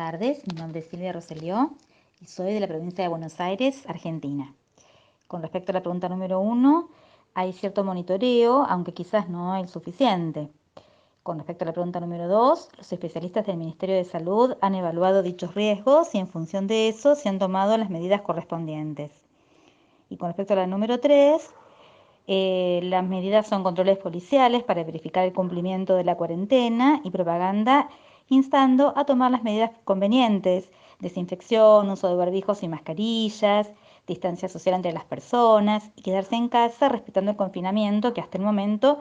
tardes, mi nombre es Silvia Roselió y soy de la provincia de Buenos Aires, Argentina. Con respecto a la pregunta número 1, hay cierto monitoreo, aunque quizás no el suficiente. Con respecto a la pregunta número 2, los especialistas del Ministerio de Salud han evaluado dichos riesgos y en función de eso se han tomado las medidas correspondientes. Y con respecto a la número 3, las medidas son controles policiales para verificar el cumplimiento de la cuarentena y propaganda instando a tomar las medidas convenientes, desinfección, uso de barbijos y mascarillas, distancia social entre las personas y quedarse en casa respetando el confinamiento que hasta el momento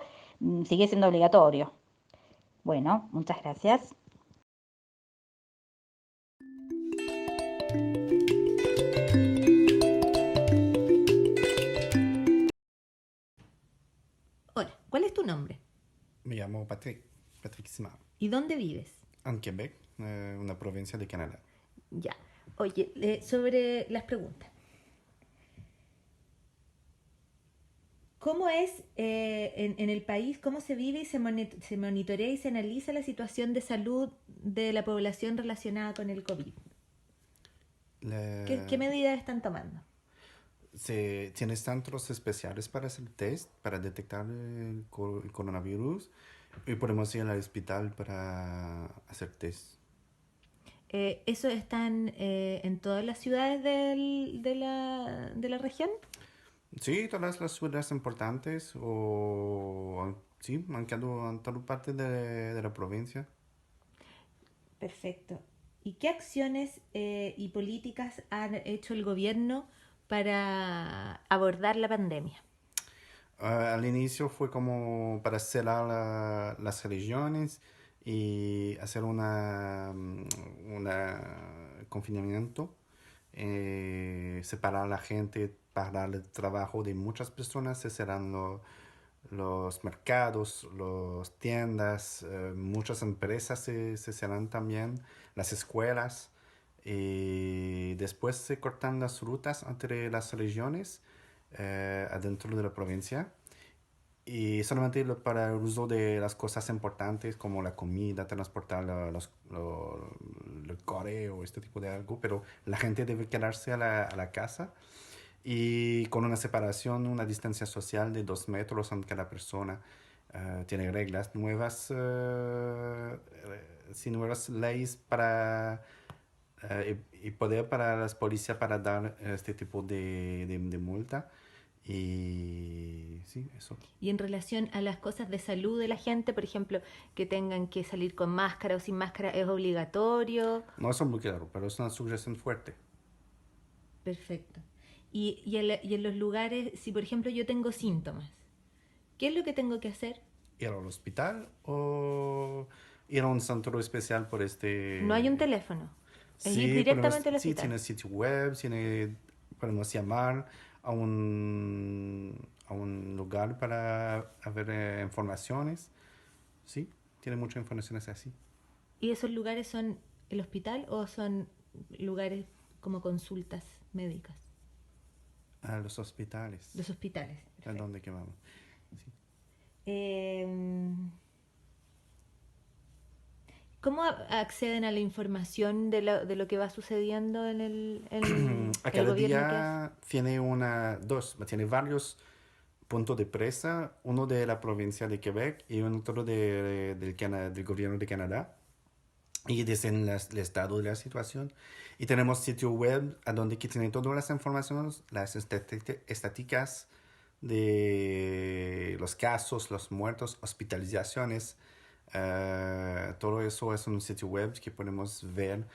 sigue siendo obligatorio. Bueno, muchas gracias. Hola, ¿cuál es tu nombre? Me llamo Patrick Simard, ¿Y dónde vives? en Quebec, una provincia de Canadá. Ya. Oye, sobre las preguntas. ¿Cómo es en el país, cómo se vive y se monitorea y se analiza la situación de salud de la población relacionada con el COVID? ¿Qué medidas están tomando? Tienes centros especiales para hacer test, para detectar el coronavirus, y podemos ir al hospital para hacer test. ¿Eso están en todas las ciudades de la región? Sí, todas las ciudades importantes, sí, han quedado en toda parte de la provincia. Perfecto. ¿Y qué acciones y políticas ha hecho el gobierno para abordar la pandemia? Al inicio fue como para cerrar las religiones y hacer una confinamiento, separar a la gente, parar el trabajo de muchas personas, se cerraron los mercados, las tiendas, muchas empresas se cerraron también, las escuelas, y después se cortan las rutas entre las regiones adentro de la provincia y solamente para el uso de las cosas importantes como la comida, transportar el correo, este tipo de algo, pero la gente debe quedarse a la casa y con una separación, una distancia social de 2 metros en cada persona. Tiene reglas nuevas, sí, nuevas leyes para y poder para las policías para dar este tipo de multa. Y sí, eso. Y en relación a las cosas de salud de la gente, por ejemplo, que tengan que salir con máscara o sin máscara, ¿es obligatorio? No es muy claro, pero es una sugestión fuerte. Perfecto. Y en los lugares, si por ejemplo yo tengo síntomas, ¿qué es lo que tengo que hacer? Ir al hospital o ir a un centro especial por No hay un este. teléfono, es ir Sí, directamente al sí, hospital. tiene sitio web, podemos llamar a un lugar para ver informaciones. Sí, tiene muchas informaciones así. ¿Y esos lugares son el hospital o son lugares como consultas médicas? A los hospitales, Los hospitales, a perfecto. donde que vamos. Sí. Em, ¿Cómo acceden a la información de lo que va sucediendo en A el cada gobierno que hace? día tiene varios puntos de presa, uno de la provincia de Quebec y otro del gobierno de Canadá. Y dicen el estado de la situación. Y tenemos sitio web a donde que tiene todas las informaciones, las estáticas de los casos, los muertos, hospitalizaciones. Todo eso es un sitio web que podemos ver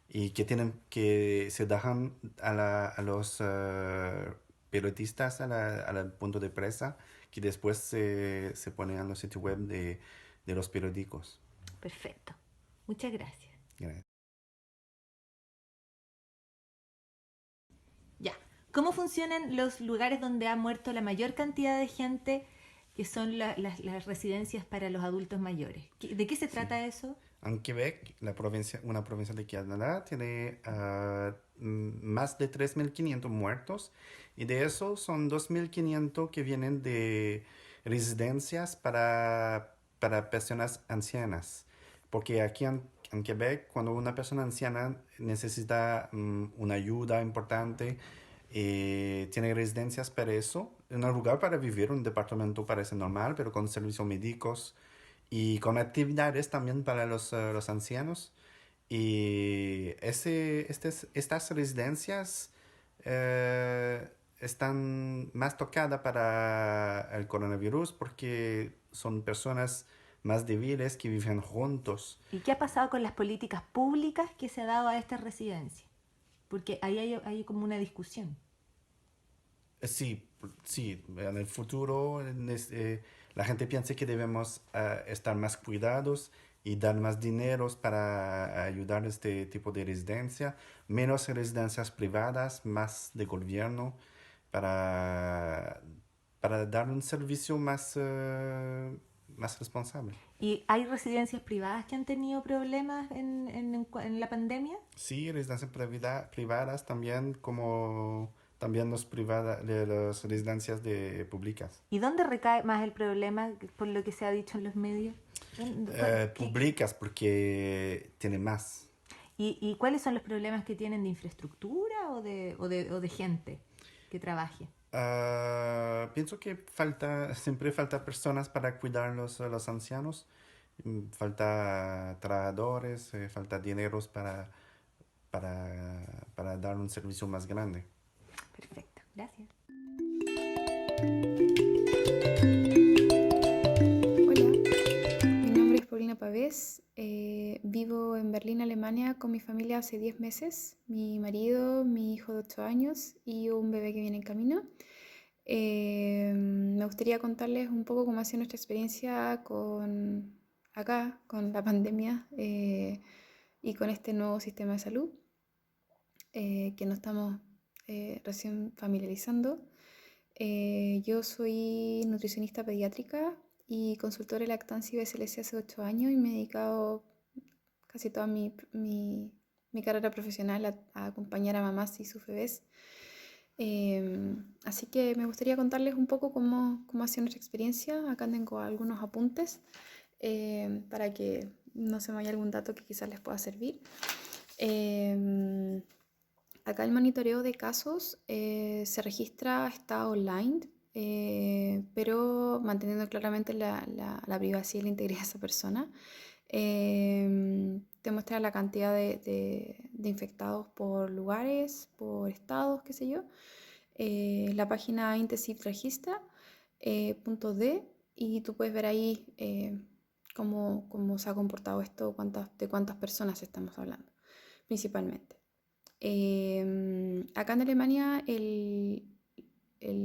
y que se dejan a los periodistas al punto de presa que después se ponen en los sitios web de los periódicos. Perfecto. Muchas gracias. Gracias. Ya. ¿Cómo funcionan los lugares donde ha muerto la mayor cantidad de gente, que son las residencias para los adultos mayores? ¿De qué se Sí. trata eso? En Quebec, una provincia de Canadá, tiene más de 3.500 muertos y de eso son 2.500 que vienen de residencias para personas ancianas. Porque aquí en en Quebec, cuando una persona anciana necesita una ayuda importante, tiene residencias para eso, un lugar para vivir, un departamento parece normal, pero con servicios médicos y con actividades también para los ancianos. Y estas residencias eh, están más tocadas para el coronavirus porque son personas más débiles que viven juntos. ¿Y qué ha pasado con las políticas públicas que se ha dado a estas residencias? Porque ahí hay como una discusión. Sí, sí, en el futuro la gente piensa que debemos estar más cuidados y dar más dineros para ayudar a este tipo de residencia, menos residencias privadas, más de gobierno, para, para dar un servicio más responsable. ¿Y hay residencias privadas que han tenido problemas en la pandemia? Sí, residencias privadas también, como también las residencias públicas. ¿Y dónde recae más el problema por lo que se ha dicho en los medios? Públicas porque tiene más. ¿Y cuáles son los problemas que tienen de infraestructura o de gente que trabaje? Pienso que siempre falta personas para cuidar los ancianos. Falta trabajadores, falta dineros para dar un servicio más grande. Perfecto, gracias. Hola, mi nombre es Paulina Pavés. Vivo en Berlín, Alemania, con mi familia hace 10 meses. Mi marido, mi hijo de 8 años y un bebé que viene en camino. Me gustaría contarles un poco cómo ha sido nuestra experiencia acá, con la pandemia y con este nuevo sistema de salud que nos estamos recién familiarizando. Yo soy nutricionista pediátrica y consultora de lactancia y BSLC hace 8 años y me he dedicado casi toda mi carrera profesional a acompañar a mamás y sus bebés. Así que me gustaría contarles un poco cómo ha sido nuestra experiencia. Acá tengo algunos apuntes para que no se me vaya algún dato que quizás les pueda servir. Acá el monitoreo de casos se registra, está online, pero manteniendo claramente la privacidad y la integridad de esa persona. Te muestra la cantidad de infectados por lugares, por estados, qué sé yo. La página intensivregistra.d y tú puedes ver ahí cómo se ha comportado esto, de cuántas personas estamos hablando, principalmente. Acá en Alemania el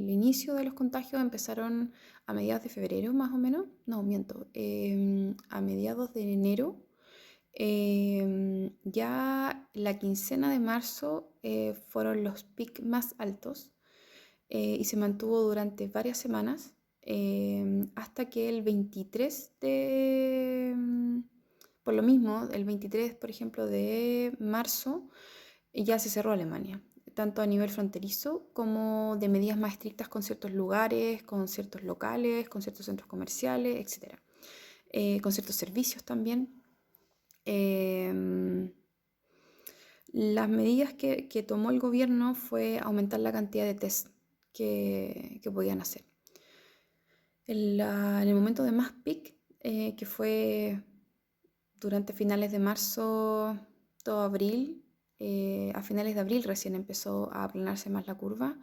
inicio de los contagios empezaron a mediados de febrero más o menos, no, miento, a mediados de enero. Ya la quincena de marzo fueron los picos más altos y se mantuvo durante varias semanas hasta que el 23 por lo mismo, el 23, por ejemplo, de marzo ya se cerró Alemania, tanto a nivel fronterizo como de medidas más estrictas con ciertos lugares, con ciertos locales, con ciertos centros comerciales, etc. Con ciertos servicios también. Las medidas que tomó el gobierno fue aumentar la cantidad de test que podían hacer. En el momento de más peak, que fue durante finales de marzo, todo abril, a finales de abril recién empezó a aplanarse más la curva.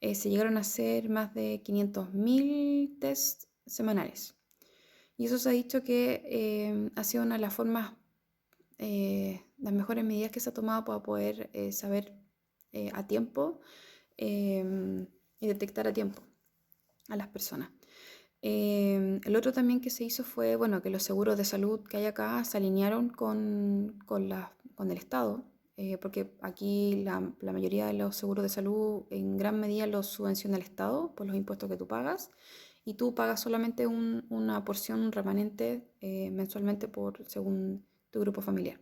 Se llegaron a hacer más de 500.000 tests semanales. Y eso se ha dicho que ha sido una de las formas, las mejores medidas que se ha tomado para poder saber a tiempo y detectar a tiempo a las personas. El otro también que se hizo fue, bueno, que los seguros de salud que hay acá se alinearon con el Estado, porque aquí la mayoría de los seguros de salud en gran medida los subvenciona el Estado por los impuestos que tú pagas, y tú pagas solamente una porción remanente mensualmente según tu grupo familiar.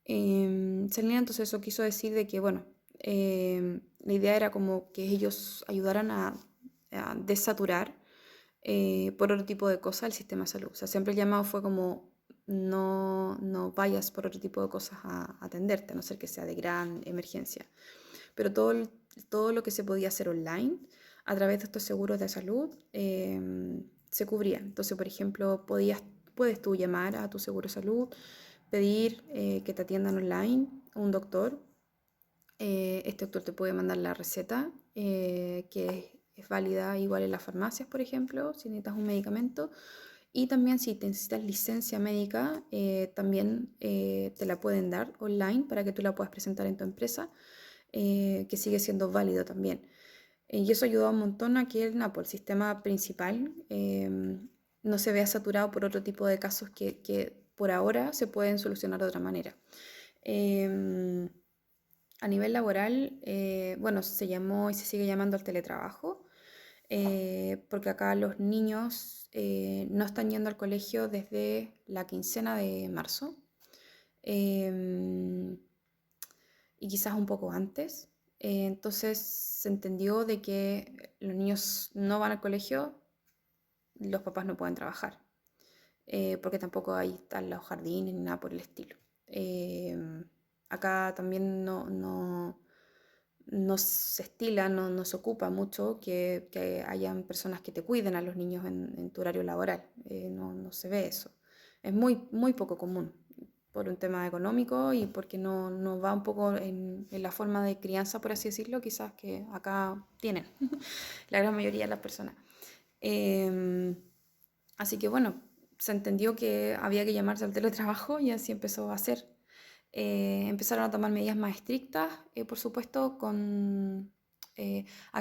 Se alinea, entonces eso quiso decir de que, bueno, la idea era como que ellos ayudaran a desaturar por otro tipo de cosas el sistema de salud. O sea, siempre el llamado fue como no vayas por otro tipo de cosas a atenderte, a no ser que sea de gran emergencia. Pero todo lo que se podía hacer online a través de estos seguros de salud se cubría. Entonces, por ejemplo, puedes tú llamar a tu seguro de salud, pedir que te atiendan online un doctor. Este doctor te puede mandar la receta, que es válida igual en las farmacias, por ejemplo, si necesitas un medicamento. Y también si te necesitas licencia médica, también te la pueden dar online para que tú la puedas presentar en tu empresa, que sigue siendo válido también. Y eso ayudó un montón a que el sistema principal no se vea saturado por otro tipo de casos que por ahora se pueden solucionar de otra manera. A nivel laboral, bueno, se llamó y se sigue llamando al teletrabajo, porque acá los niños no están yendo al colegio desde la quincena de marzo, eh, y quizás un poco antes. Entonces se entendió de que los niños no van al colegio, los papás no pueden trabajar, porque tampoco hay están los jardines ni nada por el estilo. Acá también no se estila, no se ocupa mucho que hayan personas que te cuiden a los niños en tu horario laboral. No se ve eso. Es muy poco común por un tema económico y porque no va un poco en la forma de crianza, por así decirlo, quizás que acá tienen la gran mayoría de las personas. Así que bueno, se entendió que había que llamarse al teletrabajo y así empezó a hacer. Empezaron a tomar medidas más estrictas, por supuesto, acá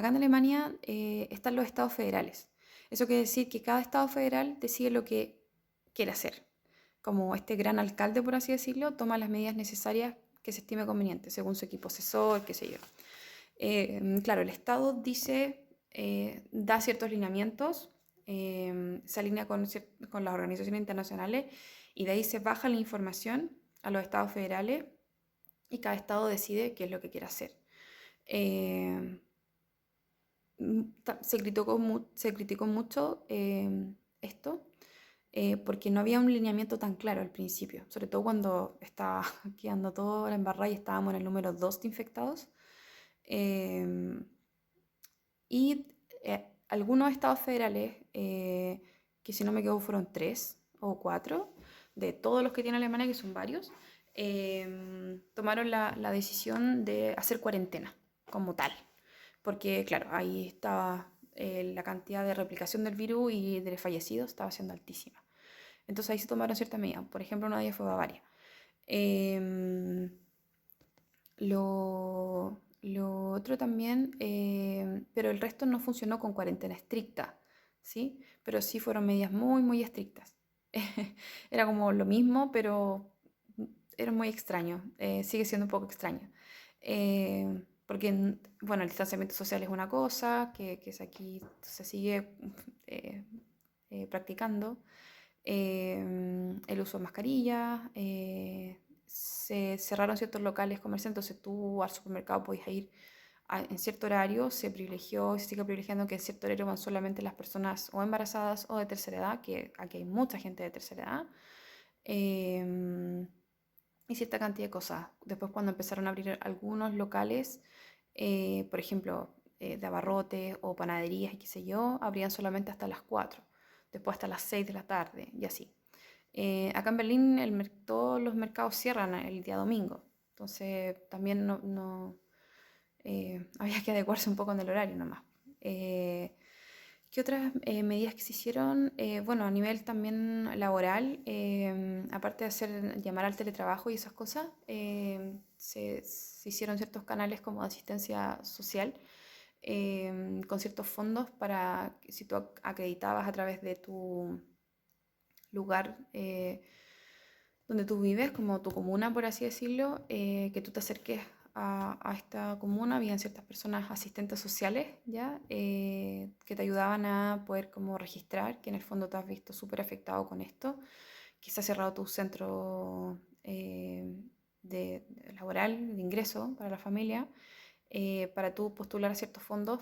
en Alemania están los estados federales. Eso quiere decir que cada estado federal decide lo que quiere hacer. Como este gran alcalde, por así decirlo, toma las medidas necesarias que se estime conveniente, según su equipo asesor, qué sé yo. Claro, el Estado dice, da ciertos lineamientos, se alinea con las organizaciones internacionales y de ahí se baja la información a los estados federales y cada estado decide qué es lo que quiere hacer. Se criticó mucho esto porque no había un lineamiento tan claro al principio, sobre todo cuando estaba quedando todo la embarrada y estábamos en el número 2 de infectados. Y algunos estados federales, que si no me equivoco fueron 3 o 4, de todos los que tiene Alemania, que son varios, tomaron la decisión de hacer cuarentena como tal. Porque, claro, ahí estaba la cantidad de replicación del virus y de fallecidos estaba siendo altísima. Entonces ahí se tomaron ciertas medidas. Por ejemplo, una de ellas fue Bavaria. Eh, lo otro también, pero el resto no funcionó con cuarentena estricta, ¿sí? Pero sí fueron medidas muy estrictas. Era como lo mismo, pero era muy extraño. Sigue siendo un poco extraño. Porque, bueno, el distanciamiento social es una cosa que aquí se sigue practicando. El uso de mascarillas, se cerraron ciertos locales comerciales, entonces tú al supermercado podías ir en cierto horario, se privilegió y se sigue privilegiando que en cierto horario van solamente las personas o embarazadas o de tercera edad, que aquí hay mucha gente de tercera edad, y cierta cantidad de cosas. Después cuando empezaron a abrir algunos locales, por ejemplo, de abarrotes o panaderías y qué sé yo, abrían solamente hasta las 4, después hasta las 6 de la tarde y así. Acá en Berlín todos los mercados cierran el día domingo, entonces también había que adecuarse un poco en el horario nomás. ¿Qué otras medidas que se hicieron? Bueno, a nivel también laboral, aparte de llamar al teletrabajo y esas cosas, se hicieron ciertos canales como de asistencia social, con ciertos fondos para que si tú acreditabas a través de tu lugar donde tú vives, como tu comuna, por así decirlo, que tú te acerques a esta comuna. Habían ciertas personas asistentes sociales, ¿ya? Que te ayudaban a poder como registrar, que en el fondo te has visto súper afectado con esto, que se ha cerrado tu centro laboral, de ingreso para la familia, para tú postular a ciertos fondos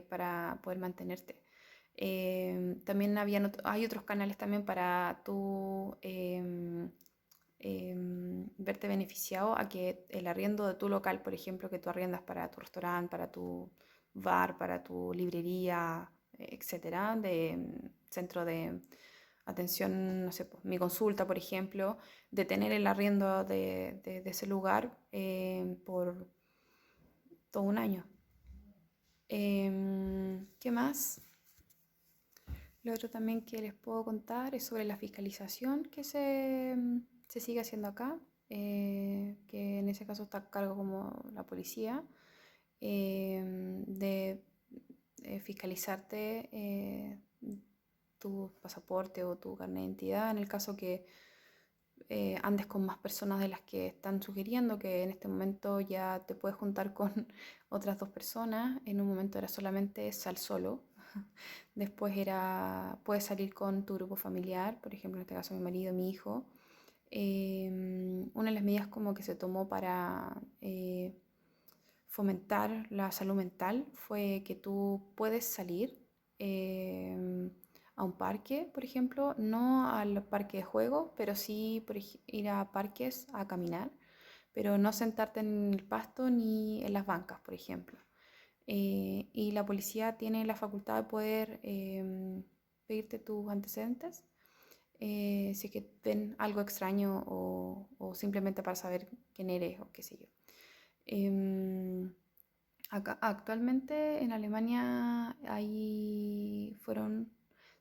para poder mantenerte. También hay otros canales también para tú verte beneficiado a que el arriendo de tu local, por ejemplo, que tú arriendas para tu restaurante, para tu bar, para tu librería, etcétera, de centro de atención, no sé, pues, mi consulta, por ejemplo, de tener el arriendo de ese lugar por todo un año. ¿Qué más? Lo otro también que les puedo contar es sobre la fiscalización que se sigue haciendo acá, que en ese caso está a cargo como la policía, de fiscalizarte tu pasaporte o tu carnet de identidad en el caso que andes con más personas de las que están sugiriendo, que en este momento ya te puedes juntar con otras 2 personas, en un momento era solamente sal solo, después puedes salir con tu grupo familiar, por ejemplo en este caso mi marido, mi hijo. Una de las medidas como que se tomó para fomentar la salud mental fue que tú puedes salir a un parque, por ejemplo, no al parque de juego, pero sí ir a parques a caminar, pero no sentarte en el pasto ni en las bancas, por ejemplo. Y la policía tiene la facultad de poder pedirte tus antecedentes si es que ven algo extraño o simplemente para saber quién eres o qué sé yo. Actualmente en Alemania fueron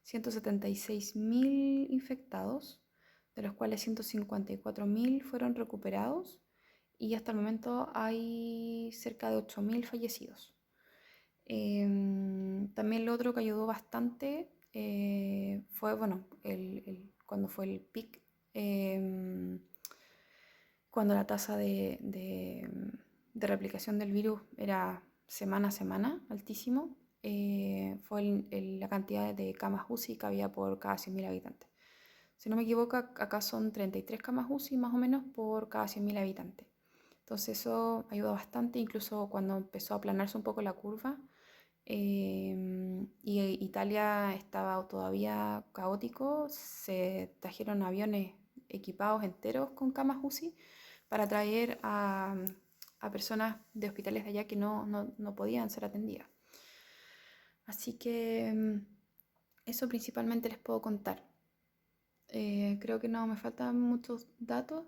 176.000 infectados, de los cuales 154.000 fueron recuperados y hasta el momento hay cerca de 8.000 fallecidos. También lo otro que ayudó bastante fue, bueno, cuando fue el pic, cuando la tasa de replicación del virus era semana a semana altísimo, fue la cantidad de camas UCI que había por cada 100.000 habitantes. Si no me equivoco, acá son 33 camas UCI más o menos por cada 100.000 habitantes. Entonces eso ayudó bastante, incluso cuando empezó a aplanarse un poco la curva y Italia estaba todavía caótico, se trajeron aviones equipados enteros con camas UCI para traer a personas de hospitales de allá que no podían ser atendidas. Así que eso principalmente les puedo contar. Creo que no me faltan muchos datos.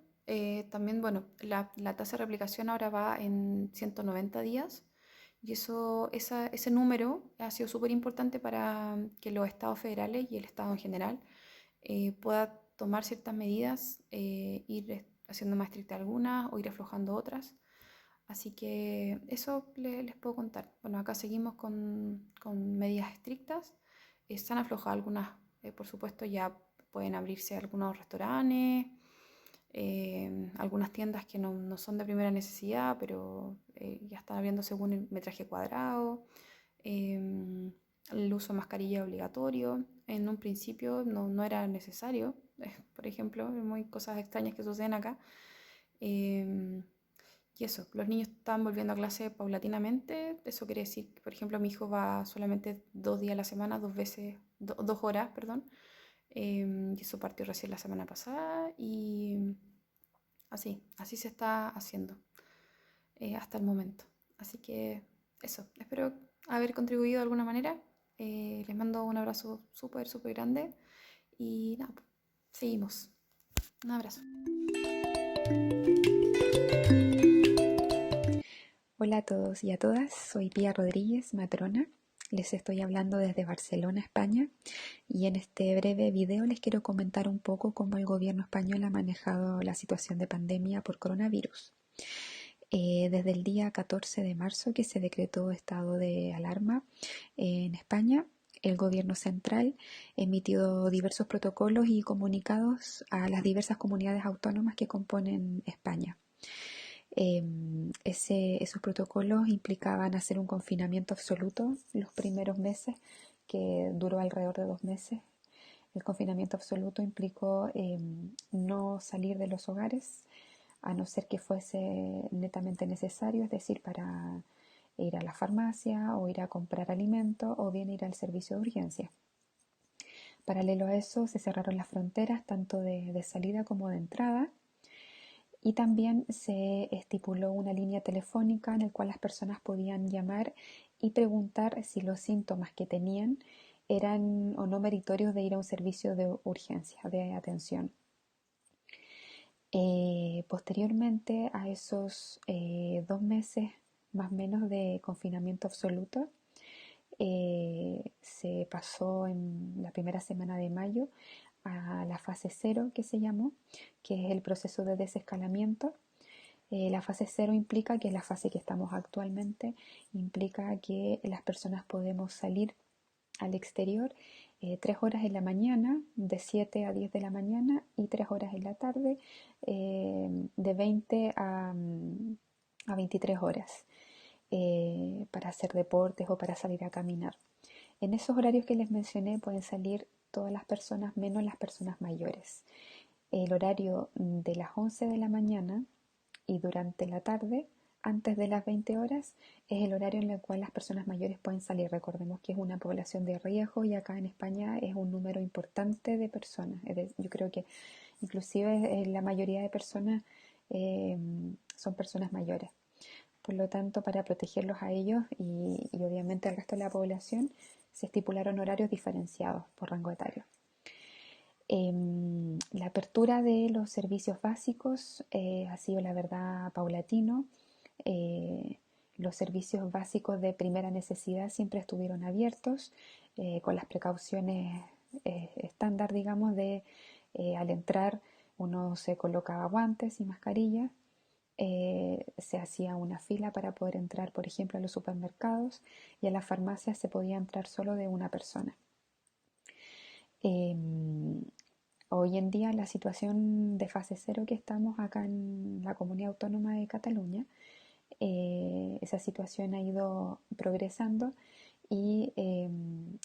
También, bueno, la tasa de replicación ahora va en 190 días y ese número ha sido súper importante para que los estados federales y el estado en general pueda tomar ciertas medidas, ir haciendo más estrictas algunas o ir aflojando otras. Así que eso les puedo contar. Bueno, acá seguimos con medidas estrictas. Se han aflojado algunas, por supuesto, ya pueden abrirse algunos restaurantes, algunas tiendas que no son de primera necesidad, pero ya están abriendo según el metraje cuadrado. El uso de mascarilla obligatorio. En un principio no era necesario, por ejemplo, muy cosas extrañas que suceden acá. Y eso, los niños están volviendo a clase paulatinamente. Eso quiere decir que, por ejemplo, mi hijo va solamente 2 días a la semana, 2 horas, perdón. Y eso partió recién la semana pasada y así se está haciendo hasta el momento. Así que eso, espero haber contribuido de alguna manera. Les mando un abrazo súper, súper grande y nada, seguimos. Un abrazo. Hola a todos y a todas, soy Pía Rodríguez, matrona. Les estoy hablando desde Barcelona, España, y en este breve video les quiero comentar un poco cómo el gobierno español ha manejado la situación de pandemia por coronavirus. Desde el día 14 de marzo que se decretó estado de alarma en España, el gobierno central emitió diversos protocolos y comunicados a las diversas comunidades autónomas que componen España. Esos protocolos implicaban hacer un confinamiento absoluto los primeros meses, que duró alrededor de 2 meses. El confinamiento absoluto implicó no salir de los hogares, a no ser que fuese netamente necesario, es decir, para ir a la farmacia o ir a comprar alimentos o bien ir al servicio de urgencia. Paralelo a eso, se cerraron las fronteras tanto de salida como de entrada y también se estipuló una línea telefónica en la cual las personas podían llamar y preguntar si los síntomas que tenían eran o no meritorios de ir a un servicio de urgencia, de atención. Posteriormente a esos 2 meses más o menos de confinamiento absoluto, se pasó en la primera semana de mayo a la fase 0 que se llamó, que es el proceso de desescalamiento. La fase 0 implica, que es la fase que estamos actualmente, implica que las personas podemos salir al exterior 3 horas en la mañana, de 7 a 10 de la mañana, y 3 horas en la tarde, de 20 a 23 horas, para hacer deportes o para salir a caminar. En esos horarios que les mencioné pueden salir todas las personas menos las personas mayores. El horario de las 11 de la mañana y durante la tarde, antes de las 20 horas, es el horario en el cual las personas mayores pueden salir. Recordemos que es una población de riesgo y acá en España es un número importante de personas. Yo creo que inclusive la mayoría de personas son personas mayores. Por lo tanto, para protegerlos a ellos y obviamente al resto de la población, se estipularon horarios diferenciados por rango etario. La apertura de los servicios básicos ha sido, la verdad, paulatino. Los servicios básicos de primera necesidad siempre estuvieron abiertos, con las precauciones estándar, digamos, de al entrar uno se colocaba guantes y mascarillas. Se hacía una fila para poder entrar, por ejemplo, a los supermercados, y a las farmacias se podía entrar solo de una persona. Hoy en día la situación de fase 0 que estamos acá en la Comunidad Autónoma de Cataluña, esa situación ha ido progresando y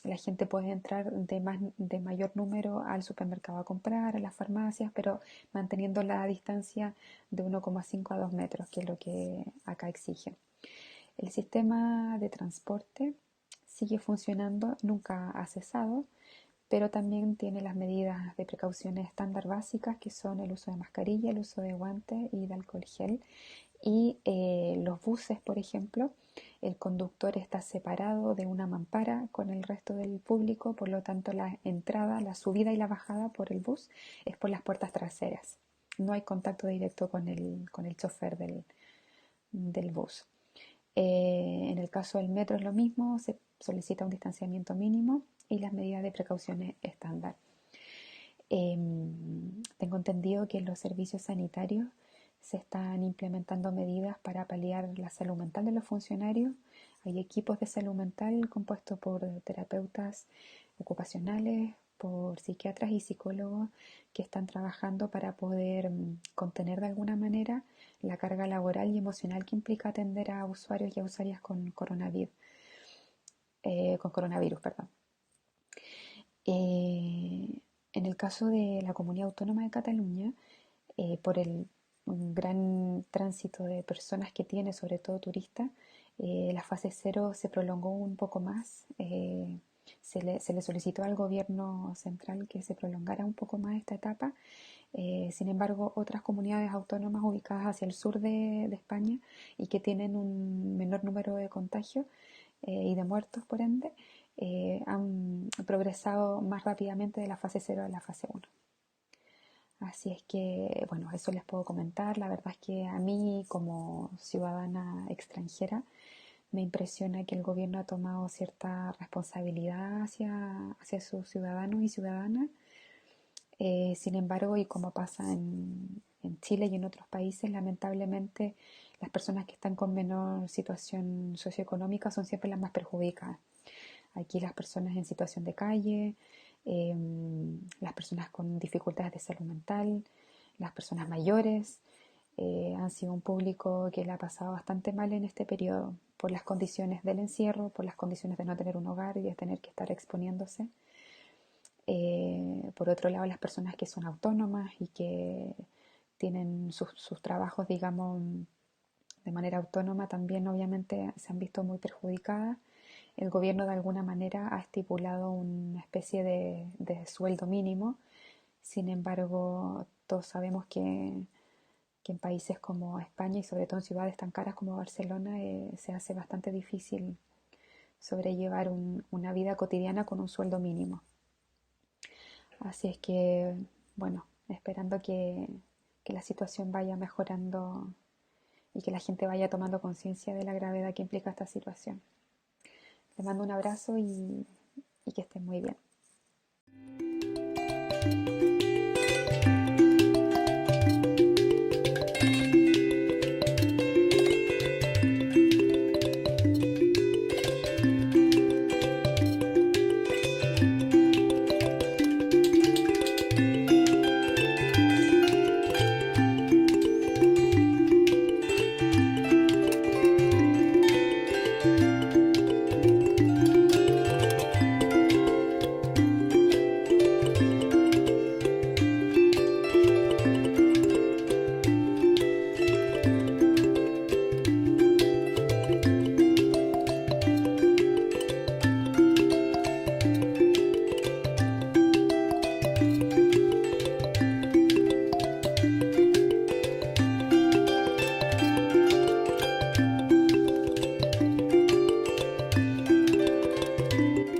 la gente puede entrar de mayor número al supermercado a comprar, a las farmacias, pero manteniendo la distancia de 1,5 a 2 metros, que es lo que acá exige. El sistema de transporte sigue funcionando, nunca ha cesado, pero también tiene las medidas de precauciones estándar básicas, que son el uso de mascarilla, el uso de guantes y de alcohol gel. Y los buses, por ejemplo, el conductor está separado de una mampara con el resto del público, por lo tanto la entrada, la subida y la bajada por el bus es por las puertas traseras. No hay contacto directo con el chofer del bus. En el caso del metro es lo mismo, se solicita un distanciamiento mínimo y las medidas de precauciones estándar. Tengo entendido que en los servicios sanitarios se están implementando medidas para paliar la salud mental de los funcionarios. Hay equipos de salud mental compuestos por terapeutas ocupacionales, por psiquiatras y psicólogos que están trabajando para poder contener de alguna manera la carga laboral y emocional que implica atender a usuarios y a usuarias con coronavirus. En el caso de la Comunidad Autónoma de Cataluña, por el gran tránsito de personas que tiene, sobre todo turistas, la fase 0 se prolongó un poco más. Se le solicitó al gobierno central que se prolongara un poco más esta etapa. Sin embargo, otras comunidades autónomas ubicadas hacia el sur de España y que tienen un menor número de contagios y de muertos, por ende, han progresado más rápidamente de la fase 0 a la fase 1. Así es que, bueno, eso les puedo comentar. La verdad es que a mí, como ciudadana extranjera, me impresiona que el gobierno ha tomado cierta responsabilidad hacia sus ciudadanos y ciudadanas. Sin embargo, y como pasa en Chile y en otros países, lamentablemente las personas que están con menor situación socioeconómica son siempre las más perjudicadas. Aquí las personas en situación de calle, las personas con dificultades de salud mental, las personas mayores, han sido un público que le ha pasado bastante mal en este periodo por las condiciones del encierro, por las condiciones de no tener un hogar y de tener que estar exponiéndose. Por otro lado, las personas que son autónomas y que tienen sus trabajos, digamos, de manera autónoma también obviamente se han visto muy perjudicadas. El gobierno de alguna manera ha estipulado una especie de sueldo mínimo. Sin embargo, todos sabemos que en países como España y sobre todo en ciudades tan caras como Barcelona se hace bastante difícil sobrellevar una vida cotidiana con un sueldo mínimo. Así es que, bueno, esperando que la situación vaya mejorando y que la gente vaya tomando conciencia de la gravedad que implica esta situación. Les mando un abrazo y que estén muy bien.